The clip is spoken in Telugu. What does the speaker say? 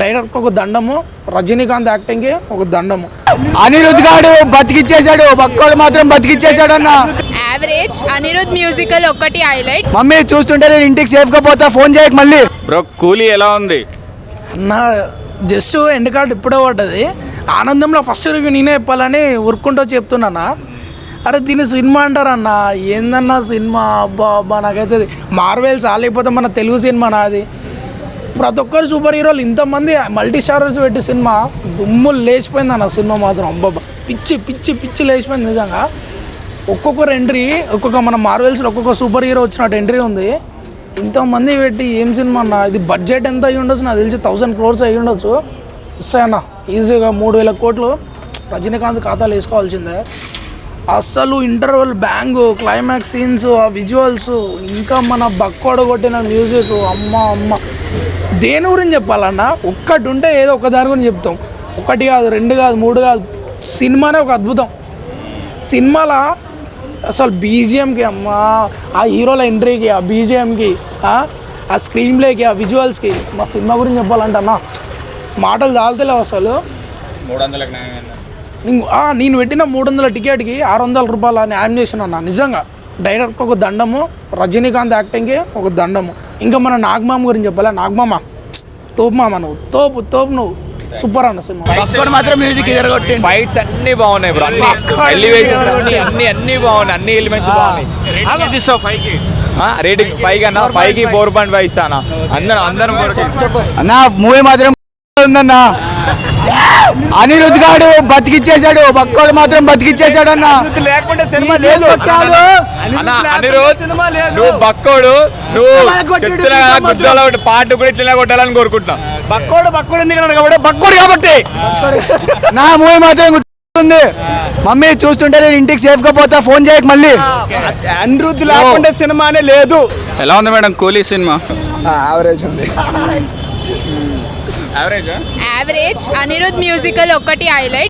డైరెక్ట్ ఒక దండము, రజనీకాంత్ యాక్టింగ్కి ఒక దండము. అనిరుద్ గాడు బతికిచ్చేసాడు, బక్కోడు మాత్రం బతికిచ్చేసాడు అన్న. యావరేజ్. అనిరుద్ మ్యూజికల్ ఒకటి హైలైట్. మమ్మీ చూస్తుంటే నేను ఇంటికి సేఫ్గా పోతా, ఫోన్ చేయక మళ్ళీ. బ్రో కూలీ ఎలా ఉంది అన్న జస్ట్ ఎండ్ కార్డ్ ఇప్పుడే పడ్డది. ఆనందంలో ఫస్ట్ రివ్యూ నేనే చెప్పాలని ఊరుకుంటూ చెప్తున్నానా. అరే దీని సినిమా అంటారన్న, ఏందన్నా సినిమా, అబ్బా అబ్బా నాకైతే మార్వెల్స్ లేకపోతే మన తెలుగు సినిమా నాది. ప్రతి ఒక్కరు సూపర్ హీరోలు ఇంతమంది మల్టీ స్టారర్స్ పెట్టి సినిమా దుమ్ములు లేచిపోయింది అన్న. సినిమా మాత్రం అబ్బాబ్బా పిచ్చి పిచ్చి పిచ్చి లేచిపోయింది నిజంగా. ఒక్కొక్కరు ఎంట్రీ, ఒక్కొక్క మన మార్వెల్స్లో ఒక్కొక్క సూపర్ హీరో వచ్చినట్టు ఎంట్రీ ఉంది. ఇంతమంది పెట్టి ఏం సినిమా అన్న. ఇది బడ్జెట్ ఎంత అయ్యి ఉండొచ్చు నాకు తెలిసి 1000 crores అయ్యి ఉండొచ్చు. ఇస్తాయన్న ఈజీగా 3000 కోట్లు రజనీకాంత్ ఖాతాలు వేసుకోవాల్సిందే. అస్సలు ఇంటర్వెల్ బ్యాంగ్, క్లైమాక్స్ సీన్స్, ఆ విజువల్స్, ఇంకా మన బక్కోడ కొట్టిన మ్యూజిక్, అమ్మ అమ్మ. దేని గురించి చెప్పాలన్న, ఒక్కటి ఉంటే ఏదో ఒక దాని గురించి చెప్తాం. 1 కాదు 2 కాదు 3 కాదు, సినిమానే ఒక అద్భుతం. సినిమాలో అసలు బీజిఎంకి అమ్మ, ఆ హీరోల ఎంట్రీకి, ఆ బీజిఎంకి, ఆ స్క్రీన్ ప్లేకి, ఆ విజువల్స్కి, మా సినిమా గురించి చెప్పాలంటే అన్న మాటలు చాలుతలేవు అసలు. 300లకు న్యాయం. నేను పెట్టిన 300 టికెట్కి 600 రూపాయలు న్యాయం చేసిన అన్న. నిజంగా డైరెక్ట్ ఒక దండము, రజనీకాంత్ యాక్టింగ్కి ఒక దండము. ఇంకా మన నాగమామ గురించి చెప్పాలా, నాగమామ తోపు మామ, నువ్వు తోపు తోపు, నువ్వు సూపర్ అన్న సినిమా. మాత్రం మ్యూజిక్ ఫైట్స్ అన్ని బాగున్నాయి బ్రో, అన్ని ఎలివేషన్స్ అన్ని బాగున్నాయి, అన్ని ఎలిమెంట్స్ బాగున్నాయి. రేటింగ్ 5 కన్నా 5కి 4.5 ఇస్తానా. అందరం అన్న మూవీ మాత్రం ఉందన్న. అనిరుద్ గాడు బతికిచ్చేసాడు, బక్కోడు మాత్రం బతికిచ్చేసాడు అన్న. లేకుండా సినిమా లేదు. అనిరుద్ నువ్వు బక్కోడు, నువ్వు చెప్తున్నా గుద్దాలో పాట కూడా ఇట్లా కొట్టాలని కోరుకుంటున్నా. బక్కోడు ఎందుకన్నాడు కాబట్టి బక్కోడు కాబట్టి నా మూవీ మాత్రం గుర్తుంది. మమ్మీ చూస్తుంటే నేను ఇంటికి సేఫ్గా పోతా, ఫోన్ చేయక మళ్ళీ. అనిరుద్ లేకుండా సినిమానే లేదు. ఎలా ఉంది మేడం కూలీ సినిమా? యావరేజ్ ఉంది. యావరేజ్. యావరేజ్. అనిరుద్ మ్యూజికల్ ఒకటి హైలైట్.